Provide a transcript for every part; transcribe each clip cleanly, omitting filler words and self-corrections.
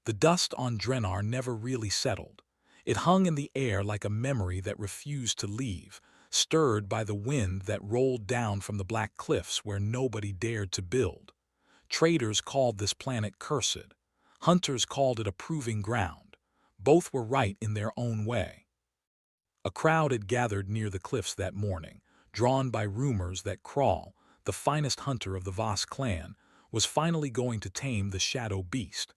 The dust on Drenar never really settled. It hung in the air like a memory that refused to leave, stirred by the wind that rolled down from the black cliffs where nobody dared to build. Traders called this planet cursed. Hunters called it a proving ground. Both were right in their own way. A crowd had gathered near the cliffs that morning, drawn by rumors that Crawl, the finest hunter of the Voss clan, was finally going to tame the shadow beast.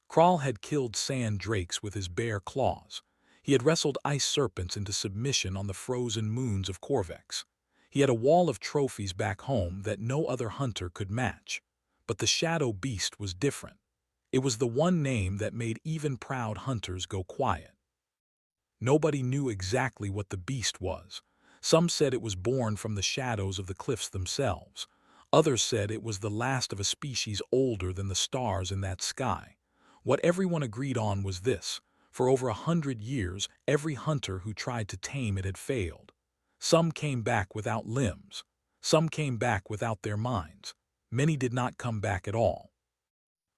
Crawl had killed sand drakes with his bare claws. He had wrestled ice serpents into submission on the frozen moons of Corvex. He had a wall of trophies back home that no other hunter could match. But the shadow beast was different. It was the one name that made even proud hunters go quiet. Nobody knew exactly what the beast was. Some said it was born from the shadows of the cliffs themselves. Others said it was the last of a species older than the stars in that sky. What everyone agreed on was this: for over 100 years, every hunter who tried to tame it had failed. Some came back without limbs. Some came back without their minds. Many did not come back at all.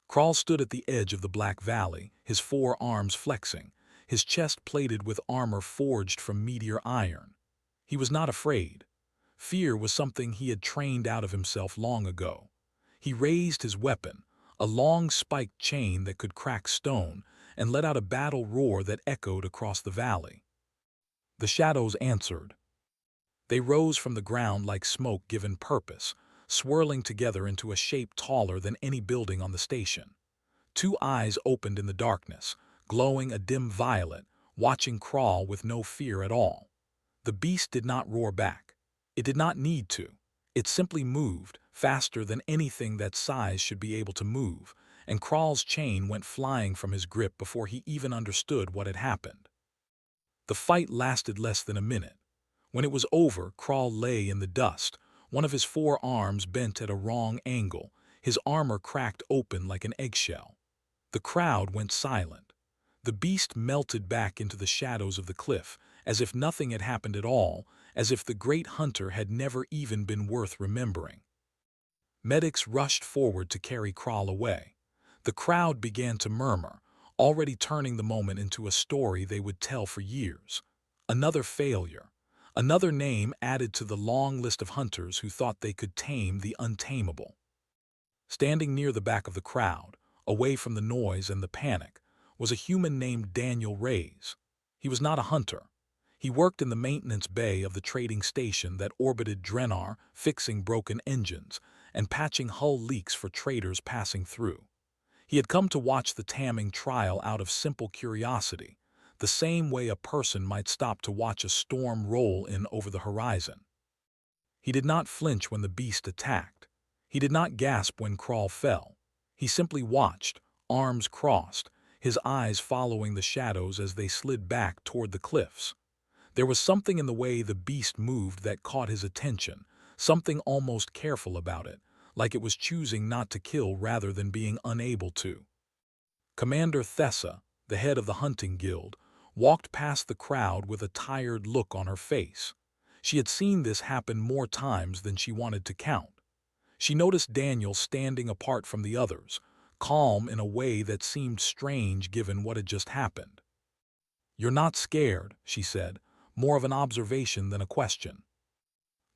Crawl stood at the edge of the Black Valley, his 4 arms flexing, his chest plated with armor forged from meteor iron. He was not afraid. Fear was something he had trained out of himself long ago. He raised his weapon, a long spiked chain that could crack stone, and let out a battle roar that echoed across the valley. The shadows answered. They rose from the ground like smoke given purpose, swirling together into a shape taller than any building on the station. 2 eyes opened in the darkness, glowing a dim violet, watching Crawl with no fear at all. The beast did not roar back. It did not need to. It simply moved, faster than anything that size should be able to move, and Crawl's chain went flying from his grip before he even understood what had happened. The fight lasted less than a minute. When it was over, Crawl lay in the dust, one of his 4 arms bent at a wrong angle, his armor cracked open like an eggshell. The crowd went silent. The beast melted back into the shadows of the cliff, as if nothing had happened at all, as if the great hunter had never even been worth remembering. Medics rushed forward to carry Crawl away. The crowd began to murmur, already turning the moment into a story they would tell for years. Another failure. Another name added to the long list of hunters who thought they could tame the untamable. Standing near the back of the crowd, away from the noise and the panic, was a human named Daniel Reyes. He was not a hunter. He worked in the maintenance bay of the trading station that orbited Drenar, fixing broken engines and patching hull leaks for traders passing through. He had come to watch the taming trial out of simple curiosity, the same way a person might stop to watch a storm roll in over the horizon. He did not flinch when the beast attacked. He did not gasp when Crawl fell. He simply watched, arms crossed, his eyes following the shadows as they slid back toward the cliffs. There was something in the way the beast moved that caught his attention, something almost careful about it, like it was choosing not to kill rather than being unable to. Commander Thessa, the head of the hunting guild, walked past the crowd with a tired look on her face. She had seen this happen more times than she wanted to count. She noticed Daniel standing apart from the others, calm in a way that seemed strange given what had just happened. "You're not scared," she said, more of an observation than a question.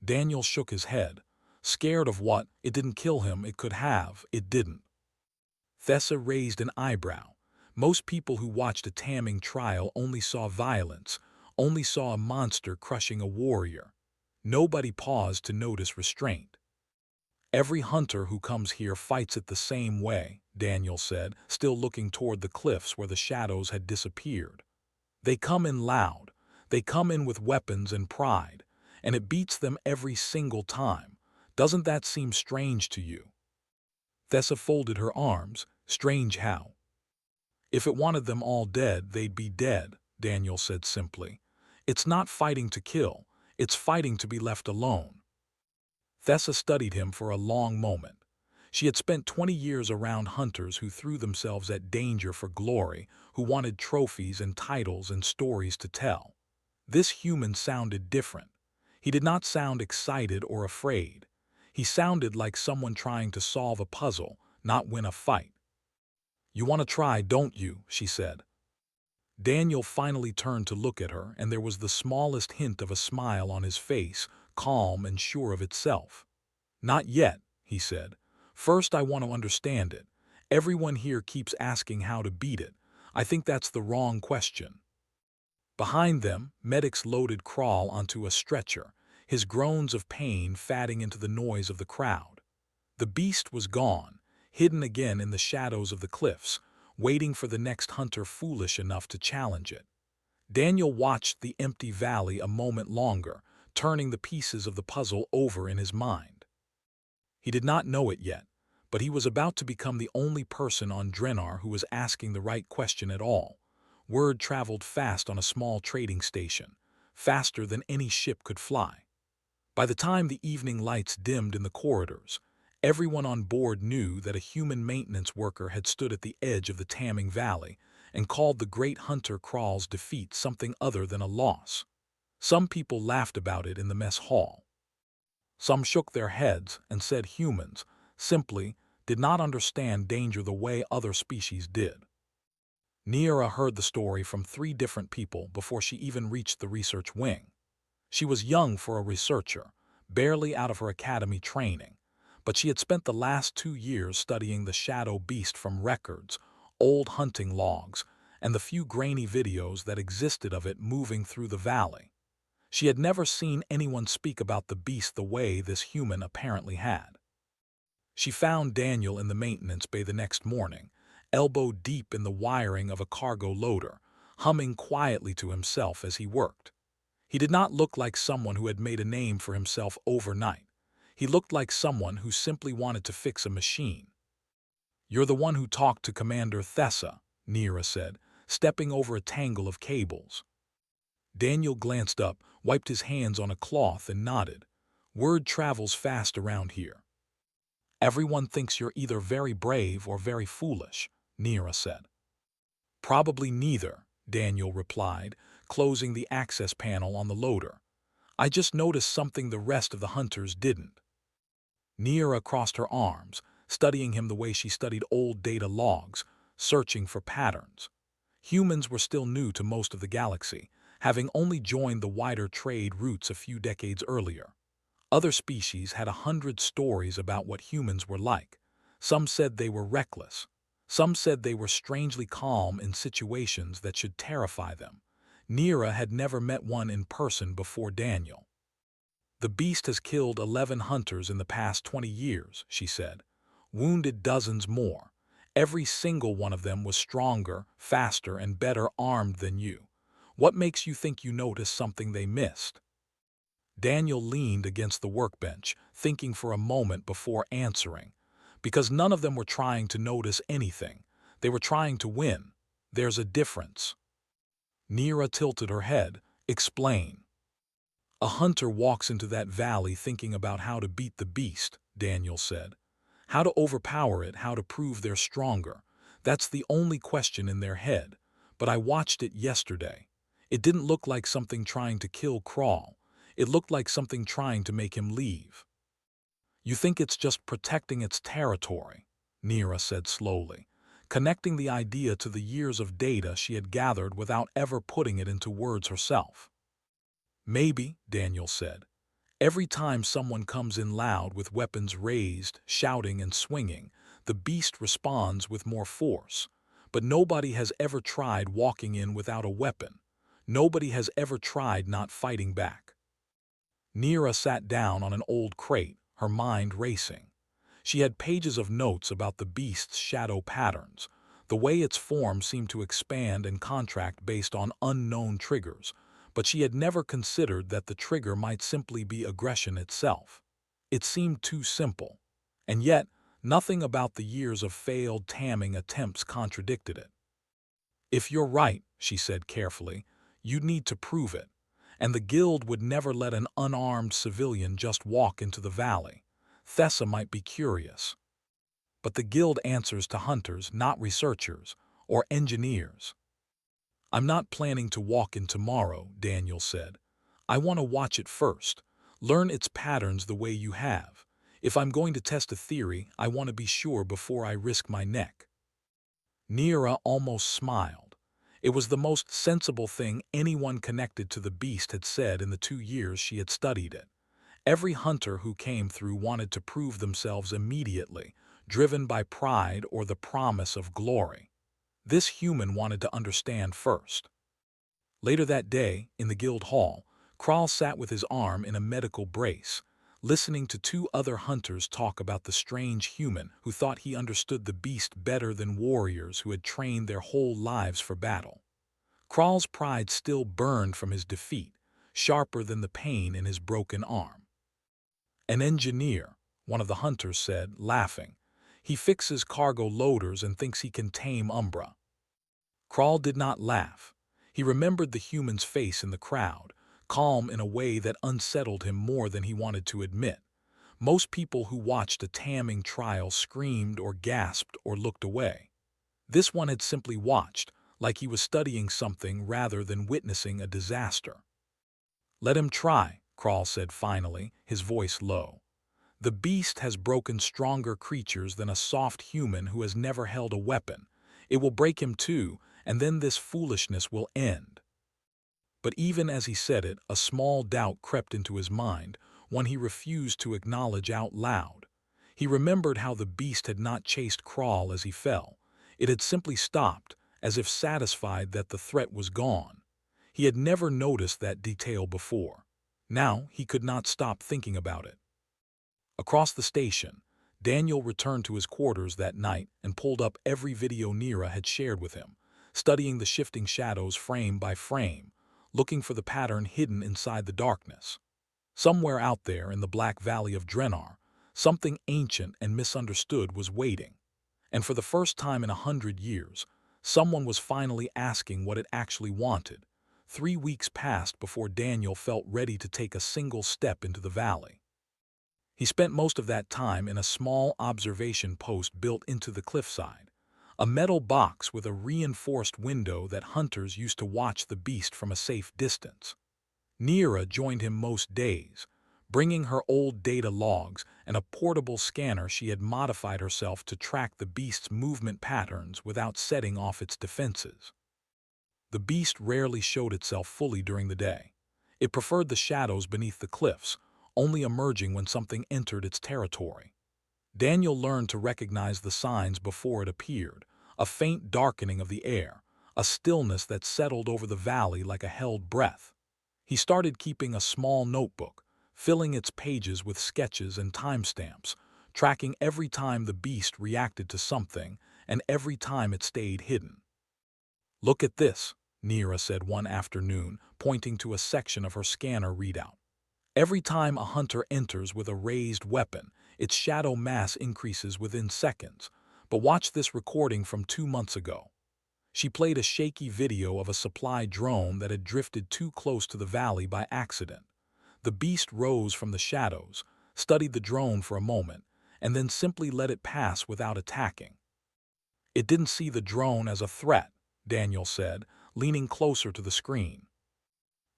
Daniel shook his head. Scared of what? It didn't kill him, it could have, it didn't. Thessa raised an eyebrow. Most people who watched a taming trial only saw violence, only saw a monster crushing a warrior. Nobody paused to notice restraint. "Every hunter who comes here fights it the same way," Daniel said, still looking toward the cliffs where the shadows had disappeared. "They come in loud. They come in with weapons and pride, and it beats them every single time. Doesn't that seem strange to you?" Thessa folded her arms. "Strange how?" "If it wanted them all dead, they'd be dead," Daniel said simply. "It's not fighting to kill, it's fighting to be left alone." Thessa studied him for a long moment. She had spent 20 years around hunters who threw themselves at danger for glory, who wanted trophies and titles and stories to tell. This human sounded different. He did not sound excited or afraid. He sounded like someone trying to solve a puzzle, not win a fight. "You want to try, don't you?" she said. Daniel finally turned to look at her, and there was the smallest hint of a smile on his face, calm and sure of itself. "Not yet," he said. "First, I want to understand it. Everyone here keeps asking how to beat it. I think that's the wrong question." Behind them, medics loaded Crawl onto a stretcher, his groans of pain fading into the noise of the crowd. The beast was gone, hidden again in the shadows of the cliffs, waiting for the next hunter foolish enough to challenge it. Daniel watched the empty valley a moment longer, turning the pieces of the puzzle over in his mind. He did not know it yet, but he was about to become the only person on Drenar who was asking the right question at all. Word traveled fast on a small trading station, faster than any ship could fly. By the time the evening lights dimmed in the corridors, everyone on board knew that a human maintenance worker had stood at the edge of the Taming Valley and called the great hunter Crawl's defeat something other than a loss. Some people laughed about it in the mess hall. Some shook their heads and said humans, simply, did not understand danger the way other species did. Neera heard the story from 3 different people before she even reached the research wing. She was young for a researcher, barely out of her academy training, but she had spent the last 2 years studying the shadow beast from records, old hunting logs, and the few grainy videos that existed of it moving through the valley. She had never seen anyone speak about the beast the way this human apparently had. She found Daniel in the maintenance bay the next morning, elbow deep in the wiring of a cargo loader, humming quietly to himself as he worked. He did not look like someone who had made a name for himself overnight. He looked like someone who simply wanted to fix a machine. "You're the one who talked to Commander Thessa," Neera said, stepping over a tangle of cables. Daniel glanced up, wiped his hands on a cloth, and nodded. "Word travels fast around here." "Everyone thinks you're either very brave or very foolish," Neera said. "Probably neither," Daniel replied, closing the access panel on the loader. "I just noticed something the rest of the hunters didn't." Neera crossed her arms, studying him the way she studied old data logs, searching for patterns. Humans were still new to most of the galaxy, having only joined the wider trade routes a few decades earlier. Other species had 100 stories about what humans were like. Some said they were reckless. Some said they were strangely calm in situations that should terrify them. Neera had never met one in person before Daniel. "The beast has killed 11 hunters in the past 20 years," she said. "Wounded dozens more. Every single one of them was stronger, faster, and better armed than you. What makes you think you noticed something they missed?" Daniel leaned against the workbench, thinking for a moment before answering. Because none of them were trying to notice anything. They were trying to win. There's a difference. Neera tilted her head. "Explain." "A hunter walks into that valley thinking about how to beat the beast," Daniel said. "How to overpower it, how to prove they're stronger. That's the only question in their head. But I watched it yesterday. It didn't look like something trying to kill Crawl. It looked like something trying to make him leave." "You think it's just protecting its territory," Neera said slowly, connecting the idea to the years of data she had gathered without ever putting it into words herself. "Maybe," Daniel said. "Every time someone comes in loud with weapons raised, shouting and swinging, the beast responds with more force. But nobody has ever tried walking in without a weapon. Nobody has ever tried not fighting back." Neera sat down on an old crate, her mind racing. She had pages of notes about the beast's shadow patterns, the way its form seemed to expand and contract based on unknown triggers, but she had never considered that the trigger might simply be aggression itself. It seemed too simple. And yet, nothing about the years of failed taming attempts contradicted it. "If you're right," she said carefully, "you'd need to prove it. And the guild would never let an unarmed civilian just walk into the valley. Thessa might be curious. But the guild answers to hunters, not researchers or engineers." "I'm not planning to walk in tomorrow," Daniel said. "I want to watch it first, learn its patterns the way you have. If I'm going to test a theory, I want to be sure before I risk my neck." Neera almost smiled. It was the most sensible thing anyone connected to the beast had said in the 2 years she had studied it. Every hunter who came through wanted to prove themselves immediately, driven by pride or the promise of glory. This human wanted to understand first. Later that day, in the guild hall, Kral sat with his arm in a medical brace, listening to two other hunters talk about the strange human who thought he understood the beast better than warriors who had trained their whole lives for battle. Kral's pride still burned from his defeat, sharper than the pain in his broken arm. "An engineer," one of the hunters said, laughing. "He fixes cargo loaders and thinks he can tame Umbra." Kral did not laugh. He remembered the human's face in the crowd, calm in a way that unsettled him more than he wanted to admit. Most people who watched a taming trial screamed or gasped or looked away. This one had simply watched, like he was studying something rather than witnessing a disaster. "Let him try," Kral said finally, his voice low. "The beast has broken stronger creatures than a soft human who has never held a weapon. It will break him too, and then this foolishness will end." But even as he said it, a small doubt crept into his mind, one he refused to acknowledge out loud. He remembered how the beast had not chased Kral as he fell. It had simply stopped, as if satisfied that the threat was gone. He had never noticed that detail before. Now he could not stop thinking about it. Across the station, Daniel returned to his quarters that night and pulled up every video Neera had shared with him, studying the shifting shadows frame by frame, looking for the pattern hidden inside the darkness. Somewhere out there in the Black Valley of Drenar, something ancient and misunderstood was waiting. And for the first time in 100 years, someone was finally asking what it actually wanted. 3 weeks passed before Daniel felt ready to take a single step into the valley. He spent most of that time in a small observation post built into the cliffside, a metal box with a reinforced window that hunters used to watch the beast from a safe distance. Neera joined him most days, bringing her old data logs and a portable scanner she had modified herself to track the beast's movement patterns without setting off its defenses. The beast rarely showed itself fully during the day. It preferred the shadows beneath the cliffs, only emerging when something entered its territory. Daniel learned to recognize the signs before it appeared, a faint darkening of the air, a stillness that settled over the valley like a held breath. He started keeping a small notebook, filling its pages with sketches and timestamps, tracking every time the beast reacted to something and every time it stayed hidden. "Look at this," Neera said one afternoon, pointing to a section of her scanner readout. "Every time a hunter enters with a raised weapon, its shadow mass increases within seconds. But watch this recording from 2 months ago." She played a shaky video of a supply drone that had drifted too close to the valley by accident. The beast rose from the shadows, studied the drone for a moment, and then simply let it pass without attacking. "It didn't see the drone as a threat," Daniel said, leaning closer to the screen.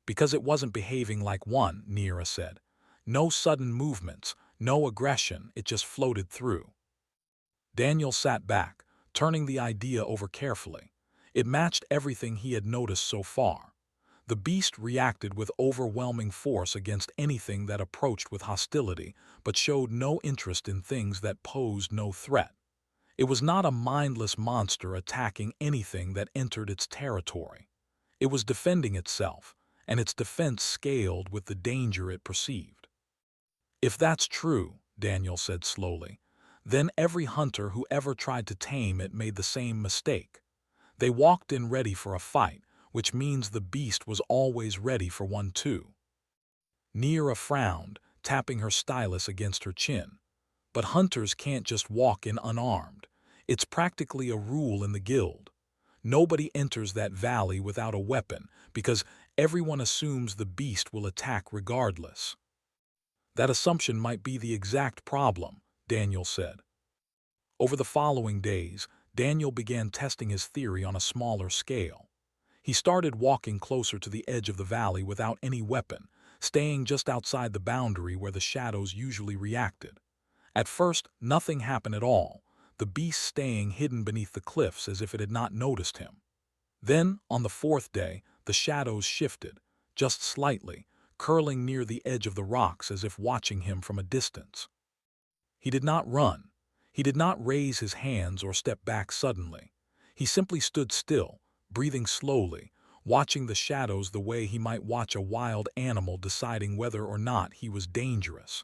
"Because it wasn't behaving like one," Neera said. "No sudden movements, no aggression, it just floated through." Daniel sat back, turning the idea over carefully. It matched everything he had noticed so far. The beast reacted with overwhelming force against anything that approached with hostility, but showed no interest in things that posed no threat. It was not a mindless monster attacking anything that entered its territory. It was defending itself, and its defense scaled with the danger it perceived. "If that's true," Daniel said slowly, "then every hunter who ever tried to tame it made the same mistake. They walked in ready for a fight, which means the beast was always ready for one too." Neera frowned, tapping her stylus against her chin. "But hunters can't just walk in unarmed. It's practically a rule in the guild. Nobody enters that valley without a weapon because everyone assumes the beast will attack regardless." "That assumption might be the exact problem," Daniel said. Over the following days, Daniel began testing his theory on a smaller scale. He started walking closer to the edge of the valley without any weapon, staying just outside the boundary where the shadows usually reacted. At first, nothing happened at all. the beast staying hidden beneath the cliffs as if it had not noticed him. Then, on the fourth day, the shadows shifted, just slightly, curling near the edge of the rocks as if watching him from a distance. He did not run. He did not raise his hands or step back suddenly. He simply stood still, breathing slowly, watching the shadows the way he might watch a wild animal deciding whether or not he was dangerous.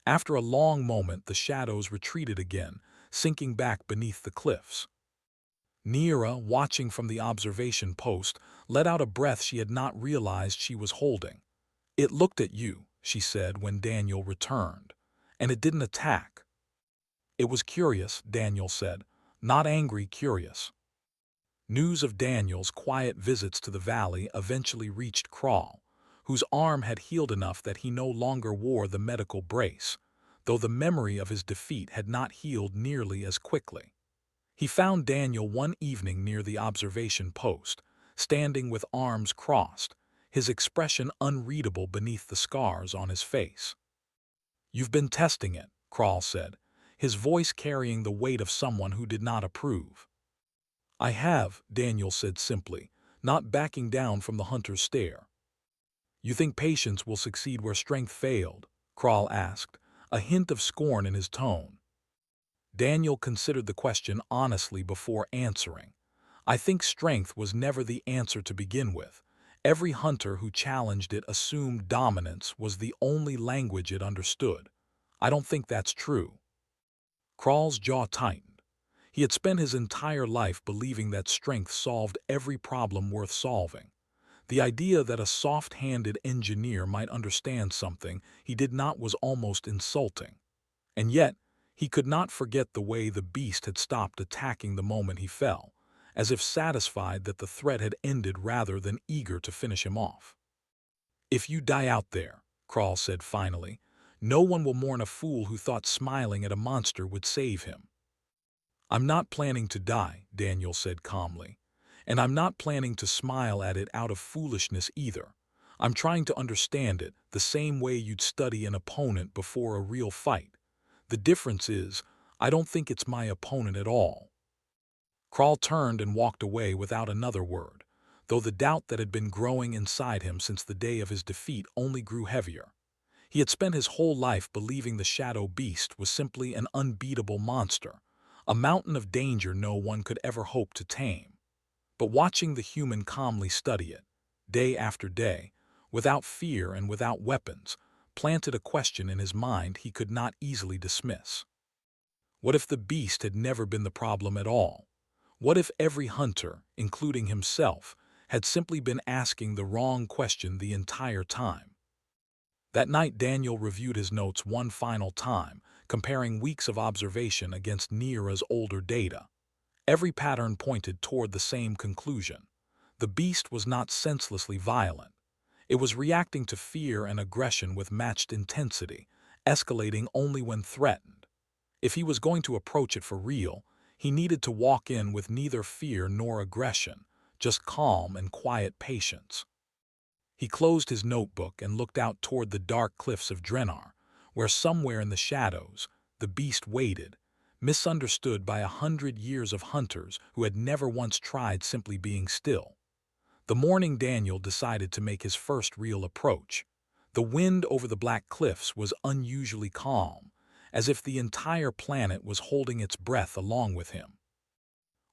After a long moment, the shadows retreated again, sinking back beneath the cliffs. Neera, watching from the observation post, let out a breath she had not realized she was holding. "It looked at you," she said when Daniel returned, "and it didn't attack." "It was curious," Daniel said, "not angry, curious." News of Daniel's quiet visits to the valley eventually reached Crawl, whose arm had healed enough that he no longer wore the medical brace, though the memory of his defeat had not healed nearly as quickly. He found Daniel one evening near the observation post, standing with arms crossed, his expression unreadable beneath the scars on his face. "You've been testing it," Crawl said, his voice carrying the weight of someone who did not approve. "I have," Daniel said simply, not backing down from the hunter's stare. "You think patience will succeed where strength failed?" Crawl asked, a hint of scorn in his tone. Daniel considered the question honestly before answering. "I think strength was never the answer to begin with. Every hunter who challenged it assumed dominance was the only language it understood. I don't think that's true." Crawl's jaw tightened. He had spent his entire life believing that strength solved every problem worth solving. The idea that a soft-handed engineer might understand something he did not was almost insulting. And yet, he could not forget the way the beast had stopped attacking the moment he fell, as if satisfied that the threat had ended rather than eager to finish him off. "If you die out there," Crawl said finally, "no one will mourn a fool who thought smiling at a monster would save him." "I'm not planning to die," Daniel said calmly, "and I'm not planning to smile at it out of foolishness either. I'm trying to understand it the same way you'd study an opponent before a real fight. The difference is, I don't think it's my opponent at all." Crawl turned and walked away without another word, though the doubt that had been growing inside him since the day of his defeat only grew heavier. He had spent his whole life believing the Shadow Beast was simply an unbeatable monster, a mountain of danger no one could ever hope to tame. But watching the human calmly study it, day after day, without fear and without weapons, planted a question in his mind he could not easily dismiss. What if the beast had never been the problem at all? What if every hunter, including himself, had simply been asking the wrong question the entire time? That night Daniel reviewed his notes one final time, comparing weeks of observation against Neera's older data. Every pattern pointed toward the same conclusion. The beast was not senselessly violent. It was reacting to fear and aggression with matched intensity, escalating only when threatened. If he was going to approach it for real, he needed to walk in with neither fear nor aggression, just calm and quiet patience. He closed his notebook and looked out toward the dark cliffs of Drenar, where somewhere in the shadows, the beast waited, misunderstood by 100 years of hunters who had never once tried simply being still. The morning Daniel decided to make his first real approach. The wind over the black cliffs was unusually calm, as if the entire planet was holding its breath along with him.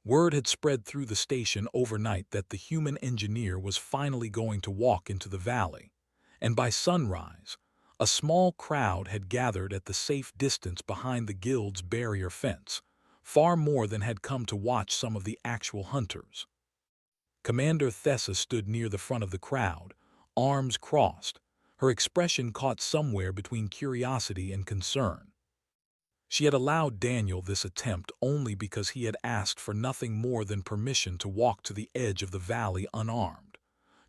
Word had spread through the station overnight that the human engineer was finally going to walk into the valley, and by sunrise, a small crowd had gathered at the safe distance behind the guild's barrier fence, far more than had come to watch some of the actual hunters. Commander Thessa stood near the front of the crowd, arms crossed, her expression caught somewhere between curiosity and concern. She had allowed Daniel this attempt only because he had asked for nothing more than permission to walk to the edge of the valley unarmed.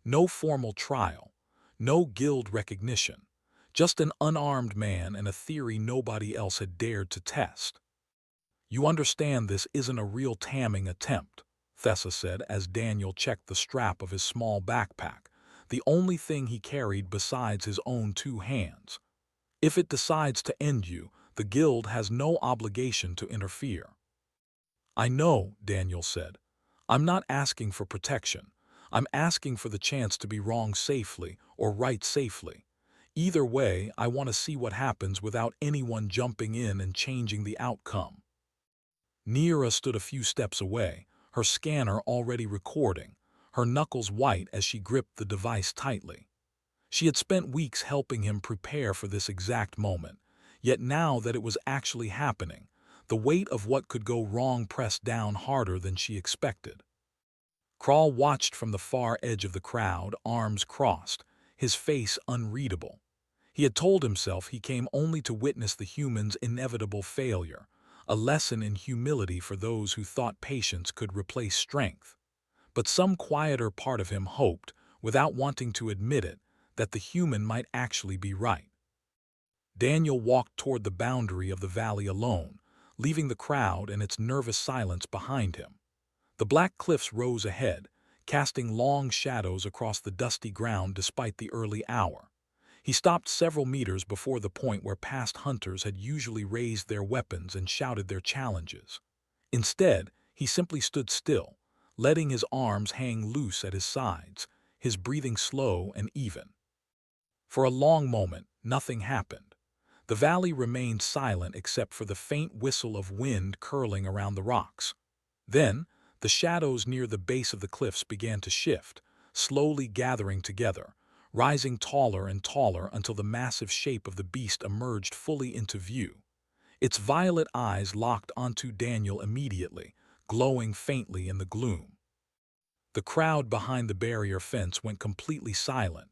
No formal trial, no guild recognition, just an unarmed man and a theory nobody else had dared to test. "You understand this isn't a real taming attempt," Thessa said as Daniel checked the strap of his small backpack, the only thing he carried besides his own 2 hands. "If it decides to end you, the guild has no obligation to interfere." "I know," Daniel said. "I'm not asking for protection. I'm asking for the chance to be wrong safely or right safely. Either way, I want to see what happens without anyone jumping in and changing the outcome." Neera stood a few steps away, her scanner already recording, her knuckles white as she gripped the device tightly. She had spent weeks helping him prepare for this exact moment, yet now that it was actually happening, the weight of what could go wrong pressed down harder than she expected. Crawl watched from the far edge of the crowd, arms crossed, his face unreadable. He had told himself he came only to witness the humans' inevitable failure, a lesson in humility for those who thought patience could replace strength. But some quieter part of him hoped, without wanting to admit it, that the human might actually be right. Daniel walked toward the boundary of the valley alone, leaving the crowd and its nervous silence behind him. The black cliffs rose ahead, casting long shadows across the dusty ground despite the early hour. He stopped several meters before the point where past hunters had usually raised their weapons and shouted their challenges. Instead, he simply stood still, letting his arms hang loose at his sides, his breathing slow and even. For a long moment, nothing happened. The valley remained silent except for the faint whistle of wind curling around the rocks. Then, the shadows near the base of the cliffs began to shift, slowly gathering together, rising taller and taller until the massive shape of the beast emerged fully into view. Its violet eyes locked onto Daniel immediately, glowing faintly in the gloom. The crowd behind the barrier fence went completely silent.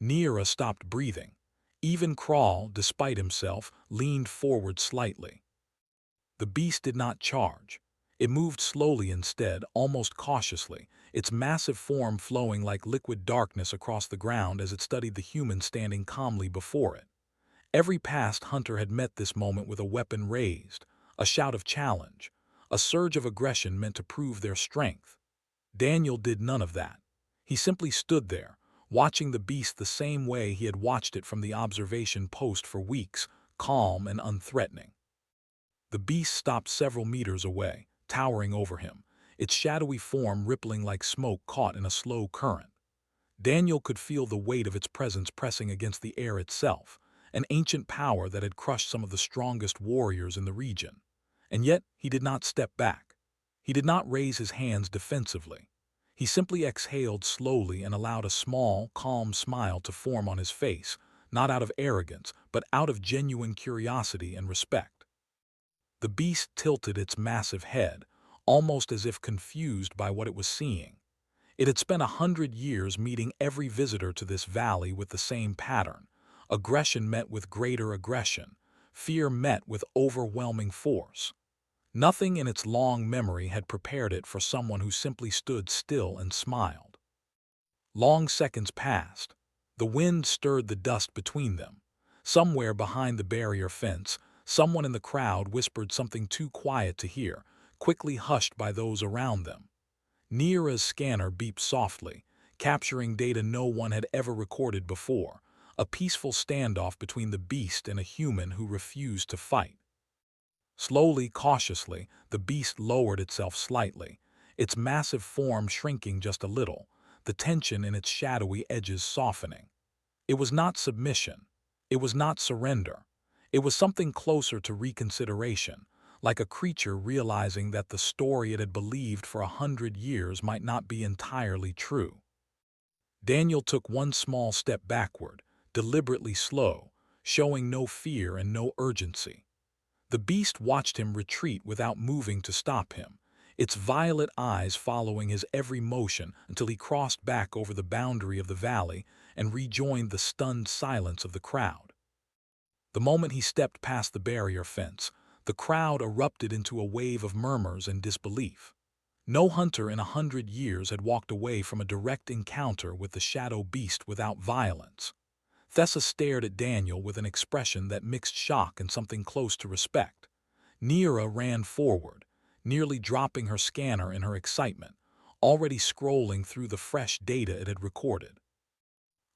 Neera stopped breathing. Even Crawl, despite himself, leaned forward slightly. The beast did not charge. It moved slowly instead, almost cautiously, its massive form flowing like liquid darkness across the ground as it studied the human standing calmly before it. Every past hunter had met this moment with a weapon raised, a shout of challenge, a surge of aggression meant to prove their strength. Daniel did none of that. He simply stood there, watching the beast the same way he had watched it from the observation post for weeks, calm and unthreatening. The beast stopped several meters away, towering over him, its shadowy form rippling like smoke caught in a slow current. Daniel could feel the weight of its presence pressing against the air itself, an ancient power that had crushed some of the strongest warriors in the region. And yet he did not step back. He did not raise his hands defensively. He simply exhaled slowly and allowed a small, calm smile to form on his face, not out of arrogance, but out of genuine curiosity and respect. The beast tilted its massive head, almost as if confused by what it was seeing. It had spent 100 years meeting every visitor to this valley with the same pattern. Aggression met with greater aggression, fear met with overwhelming force. Nothing in its long memory had prepared it for someone who simply stood still and smiled. Long seconds passed. The wind stirred the dust between them. Somewhere behind the barrier fence, someone in the crowd whispered something too quiet to hear, quickly hushed by those around them. Neera's scanner beeped softly, capturing data no one had ever recorded before, a peaceful standoff between the beast and a human who refused to fight. Slowly, cautiously, the beast lowered itself slightly, its massive form shrinking just a little, the tension in its shadowy edges softening. It was not submission. It was not surrender. It was something closer to reconsideration, like a creature realizing that the story it had believed for 100 years might not be entirely true. Daniel took one small step backward, deliberately slow, showing no fear and no urgency. The beast watched him retreat without moving to stop him, its violet eyes following his every motion until he crossed back over the boundary of the valley and rejoined the stunned silence of the crowd. The moment he stepped past the barrier fence, the crowd erupted into a wave of murmurs and disbelief. No hunter in 100 years had walked away from a direct encounter with the shadow beast without violence. Thessa stared at Daniel with an expression that mixed shock and something close to respect. Neera ran forward, nearly dropping her scanner in her excitement, already scrolling through the fresh data it had recorded.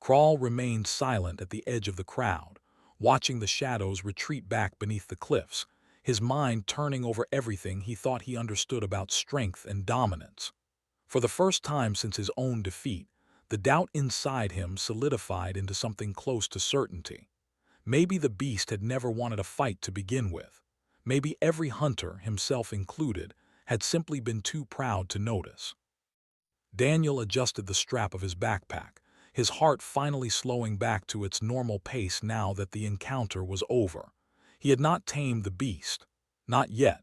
Crawl remained silent at the edge of the crowd, watching the shadows retreat back beneath the cliffs, his mind turning over everything he thought he understood about strength and dominance. For the first time since his own defeat, the doubt inside him solidified into something close to certainty. Maybe the beast had never wanted a fight to begin with. Maybe every hunter, himself included, had simply been too proud to notice. Daniel adjusted the strap of his backpack, his heart finally slowing back to its normal pace now that the encounter was over. He had not tamed the beast. Not yet.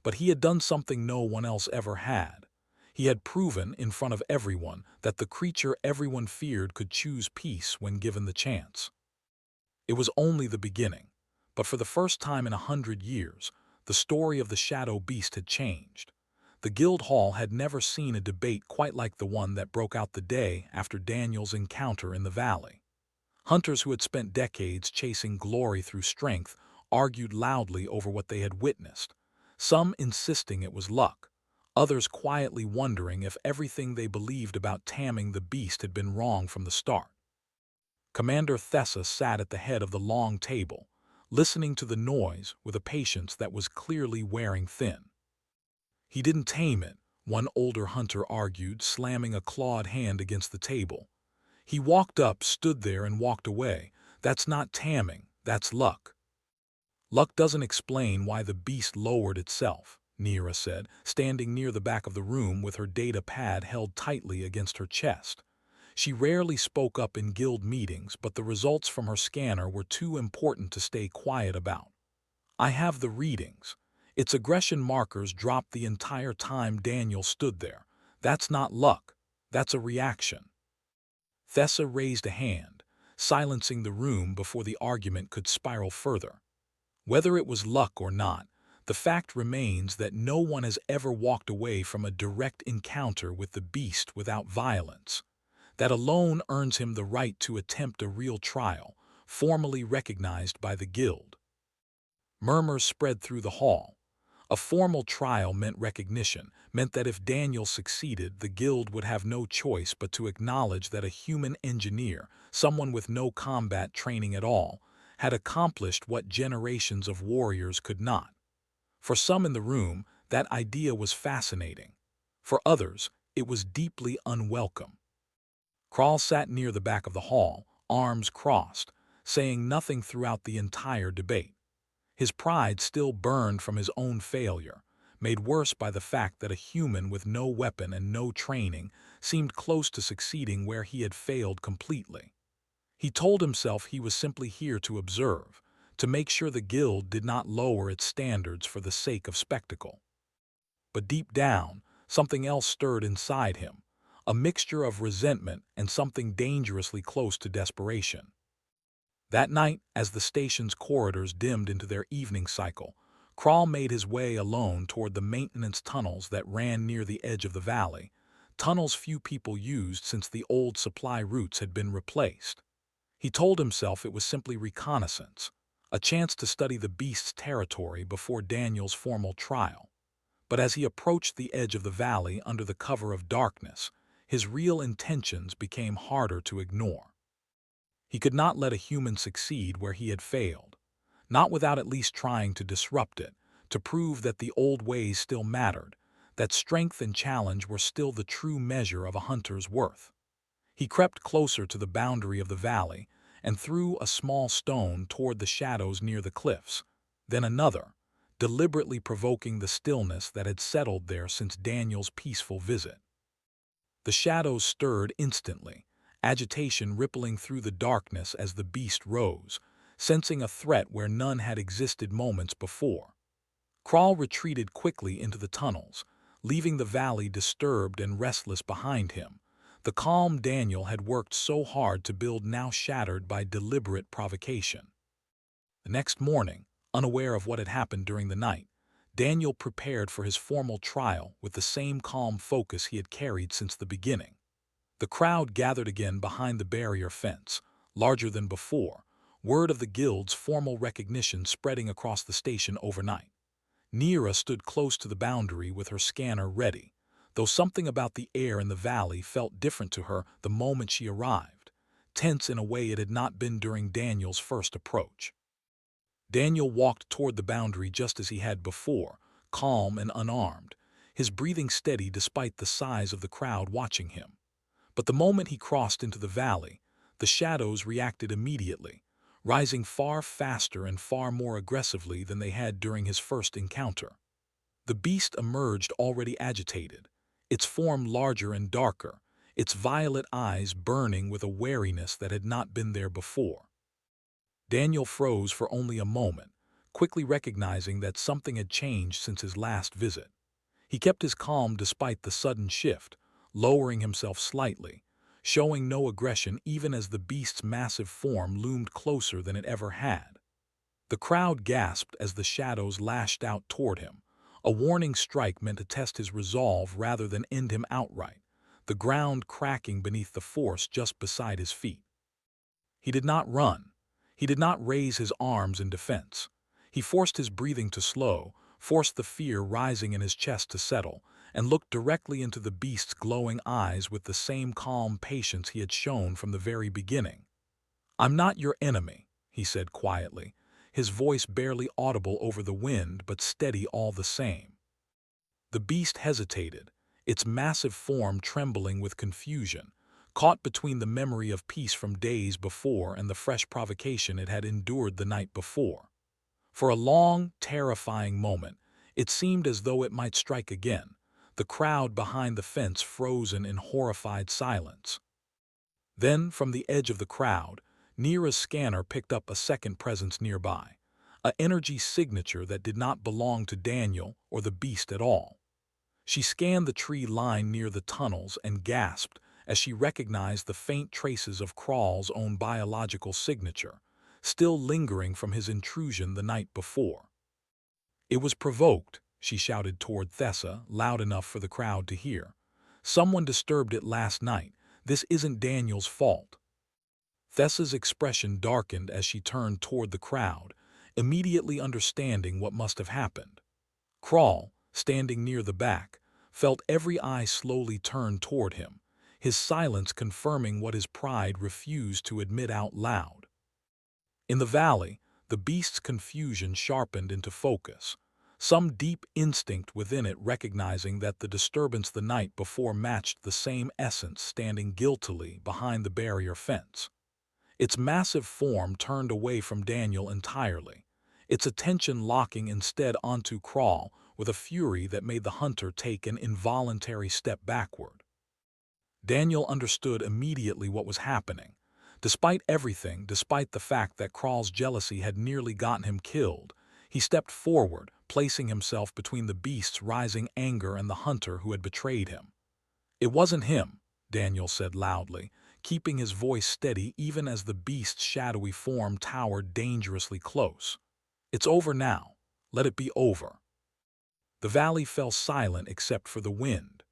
But he had done something no one else ever had. He had proven, in front of everyone, that the creature everyone feared could choose peace when given the chance. It was only the beginning, but for the first time in 100 years, the story of the Shadow Beast had changed. The guild hall had never seen a debate quite like the one that broke out the day after Daniel's encounter in the valley. Hunters who had spent decades chasing glory through strength argued loudly over what they had witnessed, some insisting it was luck, others quietly wondering if everything they believed about taming the beast had been wrong from the start. Commander Thessa sat at the head of the long table, listening to the noise with a patience that was clearly wearing thin. He didn't tame it, one older hunter argued, slamming a clawed hand against the table. He walked up, stood there, and walked away. That's not taming, that's luck. Luck doesn't explain why the beast lowered itself, Nira said, standing near the back of the room with her data pad held tightly against her chest. She rarely spoke up in guild meetings, but the results from her scanner were too important to stay quiet about. I have the readings. Its aggression markers dropped the entire time Daniel stood there. That's not luck. That's a reaction. Thessa raised a hand, silencing the room before the argument could spiral further. Whether it was luck or not, the fact remains that no one has ever walked away from a direct encounter with the beast without violence. That alone earns him the right to attempt a real trial, formally recognized by the guild. Murmurs spread through the hall. A formal trial meant recognition, meant that if Daniel succeeded, the guild would have no choice but to acknowledge that a human engineer, someone with no combat training at all, had accomplished what generations of warriors could not. For some in the room, that idea was fascinating. For others, it was deeply unwelcome. Kral sat near the back of the hall, arms crossed, saying nothing throughout the entire debate. His pride still burned from his own failure, made worse by the fact that a human with no weapon and no training seemed close to succeeding where he had failed completely. He told himself he was simply here to observe, to make sure the guild did not lower its standards for the sake of spectacle. But deep down, something else stirred inside him, a mixture of resentment and something dangerously close to desperation. That night, as the station's corridors dimmed into their evening cycle, Kral made his way alone toward the maintenance tunnels that ran near the edge of the valley, tunnels few people used since the old supply routes had been replaced. He told himself it was simply reconnaissance, a chance to study the beast's territory before Daniel's formal trial. But as he approached the edge of the valley under the cover of darkness, his real intentions became harder to ignore. He could not let a human succeed where he had failed, not without at least trying to disrupt it, to prove that the old ways still mattered, that strength and challenge were still the true measure of a hunter's worth. He crept closer to the boundary of the valley and threw a small stone toward the shadows near the cliffs, then another, deliberately provoking the stillness that had settled there since Daniel's peaceful visit. The shadows stirred instantly, agitation rippling through the darkness as the beast rose, sensing a threat where none had existed moments before. Kral retreated quickly into the tunnels, leaving the valley disturbed and restless behind him. The calm Daniel had worked so hard to build now shattered by deliberate provocation. The next morning, unaware of what had happened during the night, Daniel prepared for his formal trial with the same calm focus he had carried since the beginning. The crowd gathered again behind the barrier fence, larger than before, word of the guild's formal recognition spreading across the station overnight. Nira stood close to the boundary with her scanner ready, though something about the air in the valley felt different to her the moment she arrived, tense in a way it had not been during Daniel's first approach. Daniel walked toward the boundary just as he had before, calm and unarmed, his breathing steady despite the size of the crowd watching him. But the moment he crossed into the valley, the shadows reacted immediately, rising far faster and far more aggressively than they had during his first encounter. The beast emerged already agitated, its form larger and darker, its violet eyes burning with a wariness that had not been there before. Daniel froze for only a moment, quickly recognizing that something had changed since his last visit. He kept his calm despite the sudden shift, lowering himself slightly, showing no aggression even as the beast's massive form loomed closer than it ever had. The crowd gasped as the shadows lashed out toward him, a warning strike meant to test his resolve rather than end him outright, the ground cracking beneath the force just beside his feet. He did not run. He did not raise his arms in defense. He forced his breathing to slow, forced the fear rising in his chest to settle, and looked directly into the beast's glowing eyes with the same calm patience he had shown from the very beginning. "I'm not your enemy," he said quietly, his voice barely audible over the wind but steady all the same. The beast hesitated, its massive form trembling with confusion, caught between the memory of peace from days before and the fresh provocation it had endured the night before. For a long, terrifying moment, it seemed as though it might strike again, the crowd behind the fence frozen in horrified silence. Then, from the edge of the crowd, Nira's scanner picked up a second presence nearby, an energy signature that did not belong to Daniel or the beast at all. She scanned the tree line near the tunnels and gasped as she recognized the faint traces of Krawl's own biological signature, still lingering from his intrusion the night before. "It was provoked," she shouted toward Thessa, loud enough for the crowd to hear. "Someone disturbed it last night. This isn't Daniel's fault." Thessa's expression darkened as she turned toward the crowd, immediately understanding what must have happened. Krawl, standing near the back, felt every eye slowly turn toward him, his silence confirming what his pride refused to admit out loud. In the valley, the beast's confusion sharpened into focus, some deep instinct within it recognizing that the disturbance the night before matched the same essence standing guiltily behind the barrier fence. Its massive form turned away from Daniel entirely, its attention locking instead onto Krawl with a fury that made the hunter take an involuntary step backward. Daniel understood immediately what was happening. Despite everything, despite the fact that Krawl's jealousy had nearly gotten him killed, he stepped forward, placing himself between the beast's rising anger and the hunter who had betrayed him. "It wasn't him," Daniel said loudly, keeping his voice steady even as the beast's shadowy form towered dangerously close. "It's over now. Let it be over." The valley fell silent except for the wind.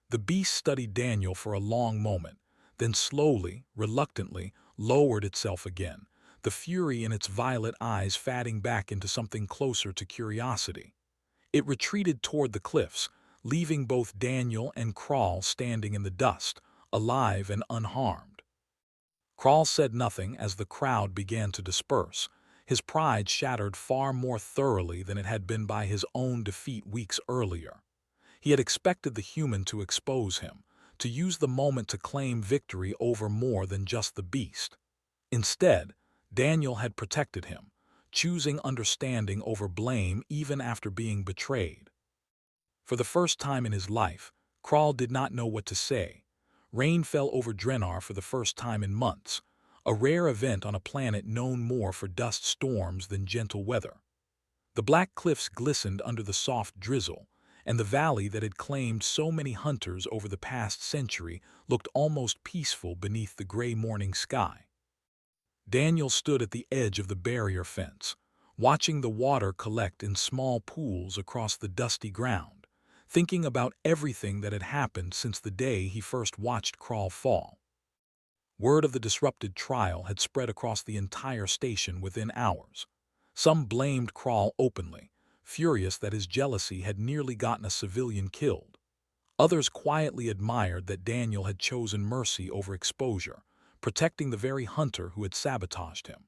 The beast studied Daniel for a long moment, then slowly, reluctantly, lowered itself again, the fury in its violet eyes fading back into something closer to curiosity. It retreated toward the cliffs, leaving both Daniel and Krawl standing in the dust, alive and unharmed. Krawl said nothing as the crowd began to disperse, his pride shattered far more thoroughly than it had been by his own defeat weeks earlier. He had expected the human to expose him, to use the moment to claim victory over more than just the beast. Instead, Daniel had protected him, choosing understanding over blame even after being betrayed. For the first time in his life, Krawl did not know what to say. Rain fell over Drenar for the first time in months, a rare event on a planet known more for dust storms than gentle weather. The black cliffs glistened under the soft drizzle, and the valley that had claimed so many hunters over the past century looked almost peaceful beneath the gray morning sky. Daniel stood at the edge of the barrier fence, watching the water collect in small pools across the dusty ground, thinking about everything that had happened since the day he first watched Krawl fall. Word of the disrupted trial had spread across the entire station within hours. Some blamed Krawl openly, furious that his jealousy had nearly gotten a civilian killed. Others quietly admired that Daniel had chosen mercy over exposure, protecting the very hunter who had sabotaged him.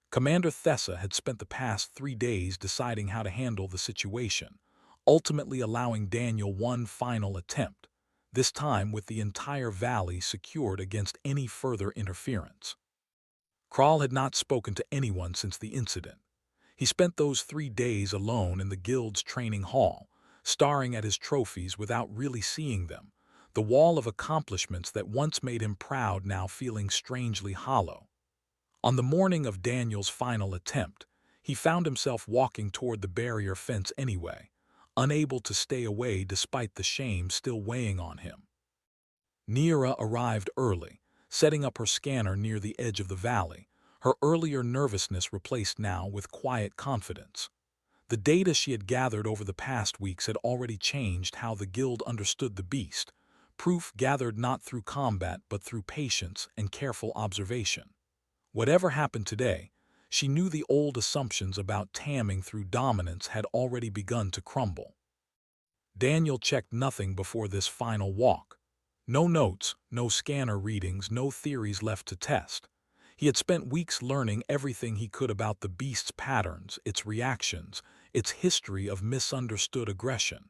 Commander Thessa had spent the past 3 days deciding how to handle the situation, ultimately allowing Daniel one final attempt, this time with the entire valley secured against any further interference. Kral had not spoken to anyone since the incident. He spent those 3 days alone in the guild's training hall, staring at his trophies without really seeing them, the wall of accomplishments that once made him proud now feeling strangely hollow. On the morning of Daniel's final attempt, he found himself walking toward the barrier fence anyway, unable to stay away despite the shame still weighing on him. Nira arrived early, setting up her scanner near the edge of the valley, her earlier nervousness replaced now with quiet confidence. The data she had gathered over the past weeks had already changed how the guild understood the beast, proof gathered not through combat but through patience and careful observation. Whatever happened today, she knew the old assumptions about taming through dominance had already begun to crumble. Daniel checked nothing before this final walk. No notes, no scanner readings, no theories left to test. He had spent weeks learning everything he could about the beast's patterns, its reactions, its history of misunderstood aggression.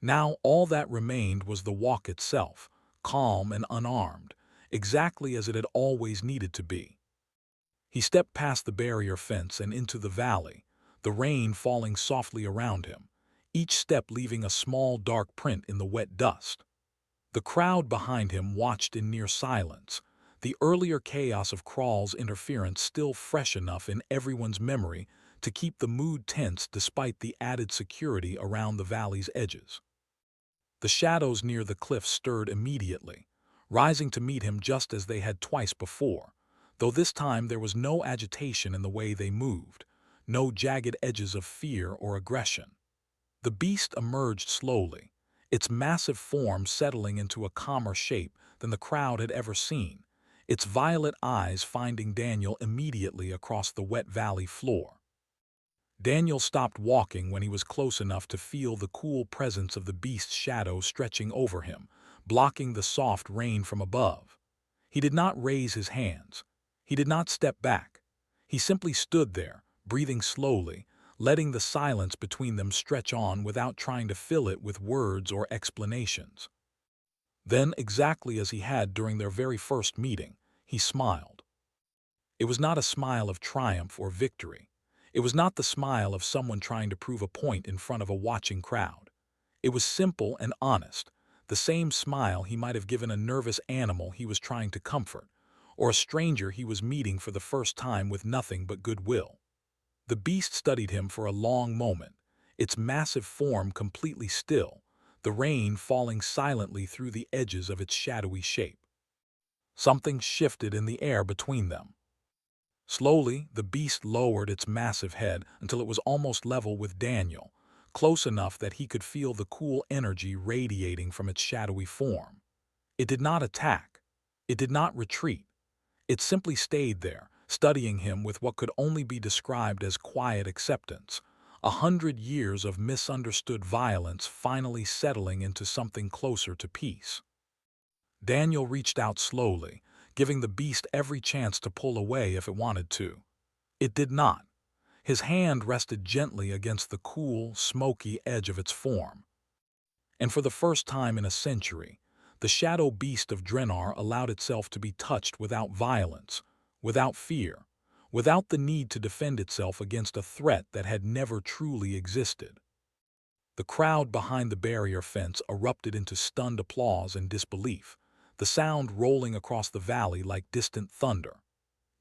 Now all that remained was the walk itself, calm and unarmed, exactly as it had always needed to be. He stepped past the barrier fence and into the valley, the rain falling softly around him, each step leaving a small dark print in the wet dust. The crowd behind him watched in near silence, the earlier chaos of Kral's interference still fresh enough in everyone's memory to keep the mood tense despite the added security around the valley's edges. The shadows near the cliff stirred immediately, rising to meet him just as they had twice before, though this time there was no agitation in the way they moved, no jagged edges of fear or aggression. The beast emerged slowly, its massive form settling into a calmer shape than the crowd had ever seen, its violet eyes finding Daniel immediately across the wet valley floor. Daniel stopped walking when he was close enough to feel the cool presence of the beast's shadow stretching over him, blocking the soft rain from above. He did not raise his hands. He did not step back. He simply stood there, breathing slowly, letting the silence between them stretch on without trying to fill it with words or explanations. Then, exactly as he had during their very first meeting, he smiled. It was not a smile of triumph or victory. It was not the smile of someone trying to prove a point in front of a watching crowd. It was simple and honest, the same smile he might have given a nervous animal he was trying to comfort, or a stranger he was meeting for the first time with nothing but goodwill. The beast studied him for a long moment, its massive form completely still, the rain falling silently through the edges of its shadowy shape. Something shifted in the air between them. Slowly, the beast lowered its massive head until it was almost level with Daniel, close enough that he could feel the cool energy radiating from its shadowy form. It did not attack. It did not retreat. It simply stayed there, studying him with what could only be described as quiet acceptance, 100 years of misunderstood violence finally settling into something closer to peace. Daniel reached out slowly, giving the beast every chance to pull away if it wanted to. It did not. His hand rested gently against the cool, smoky edge of its form. And for the first time in a century, the shadow beast of Drenar allowed itself to be touched without violence, without fear, without the need to defend itself against a threat that had never truly existed. The crowd behind the barrier fence erupted into stunned applause and disbelief, the sound rolling across the valley like distant thunder.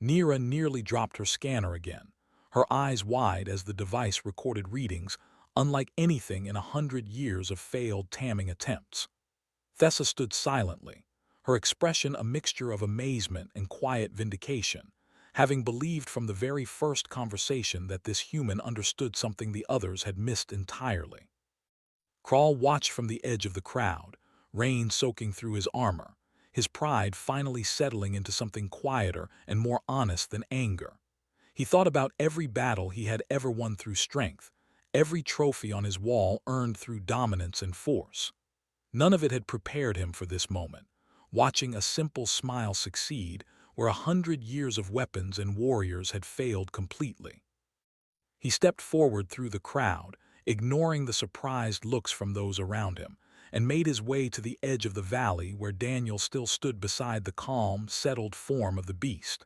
Nira nearly dropped her scanner again, her eyes wide as the device recorded readings unlike anything in 100 years of failed tamming attempts. Thessa stood silently, her expression a mixture of amazement and quiet vindication, having believed from the very first conversation that this human understood something the others had missed entirely. Kral watched from the edge of the crowd, rain soaking through his armor, his pride finally settling into something quieter and more honest than anger. He thought about every battle he had ever won through strength, every trophy on his wall earned through dominance and force. None of it had prepared him for this moment, watching a simple smile succeed where 100 years of weapons and warriors had failed completely. He stepped forward through the crowd, ignoring the surprised looks from those around him, and made his way to the edge of the valley where Daniel still stood beside the calm, settled form of the beast.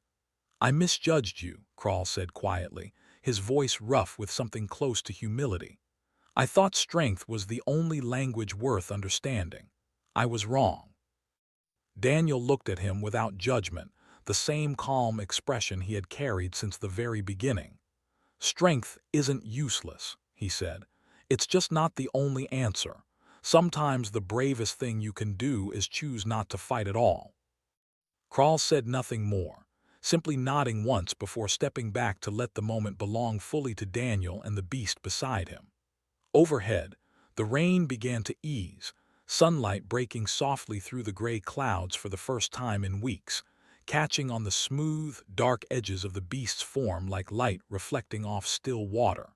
"I misjudged you," Crawl said quietly, his voice rough with something close to humility. "I thought strength was the only language worth understanding. I was wrong." Daniel looked at him without judgment, the same calm expression he had carried since the very beginning. "Strength isn't useless," he said. "It's just not the only answer. Sometimes the bravest thing you can do is choose not to fight at all." Crawl said nothing more, simply nodding once before stepping back to let the moment belong fully to Daniel and the beast beside him. Overhead, the rain began to ease, sunlight breaking softly through the gray clouds for the first time in weeks, catching on the smooth, dark edges of the beast's form like light reflecting off still water.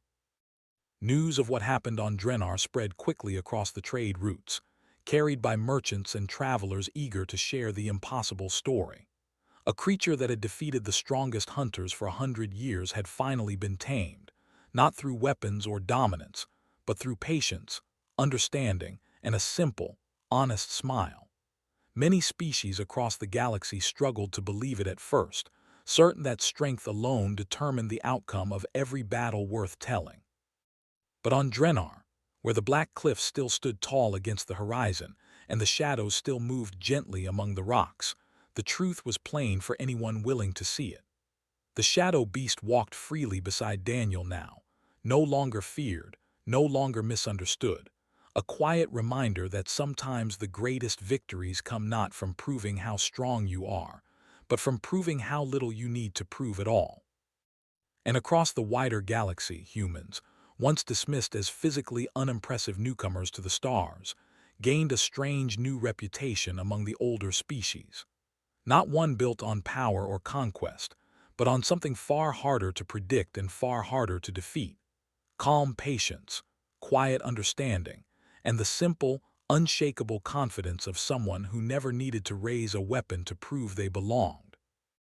News of what happened on Drenar spread quickly across the trade routes, carried by merchants and travelers eager to share the impossible story. A creature that had defeated the strongest hunters for 100 years had finally been tamed, not through weapons or dominance, but through patience, understanding, and a simple, honest smile. Many species across the galaxy struggled to believe it at first, certain that strength alone determined the outcome of every battle worth telling. But on Drenar, where the black cliffs still stood tall against the horizon and the shadows still moved gently among the rocks, the truth was plain for anyone willing to see it. The shadow beast walked freely beside Daniel now, no longer feared, no longer misunderstood, a quiet reminder that sometimes the greatest victories come not from proving how strong you are, but from proving how little you need to prove at all. And across the wider galaxy, humans, once dismissed as physically unimpressive newcomers to the stars, gained a strange new reputation among the older species. Not one built on power or conquest, but on something far harder to predict and far harder to defeat: calm patience, quiet understanding, and the simple, unshakable confidence of someone who never needed to raise a weapon to prove they belonged.